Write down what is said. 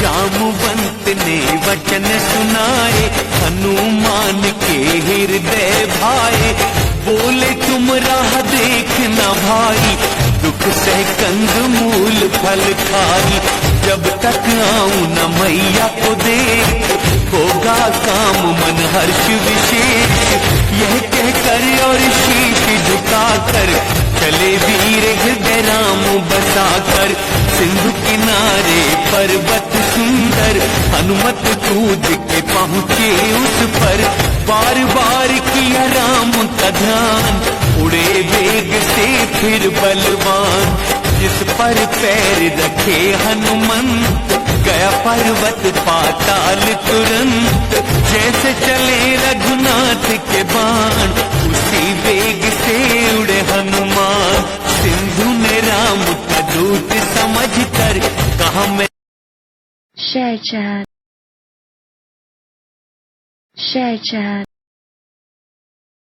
जामवंत ने वचन सुनाए, हनुमान के हृदय भाए। बोले तुम राह देखना भाई, दुख सह कंद मूल फल खाई। जब तक आऊं न मैया को देख, होगा काम मन हर्ष विशेष। यह कहकर और शीश झुकाकर चले वीर हृदय राम बसाकर। सिंधु किनारे पर्वत सुंदर, हनुमत कूद के पहुँचे उस पर। बार बार किया राम का ध्यान, उड़े वेग से फिर बलवान। जिस पर पैर रखे हनुमंत, गया पर्वत पाताल तुरंत। जैसे चले रघुनाथ के बाण, उसी वेग से उड़े हनुमान। सिंधु ने राम का दूत समझकर कहा मैं Share chat.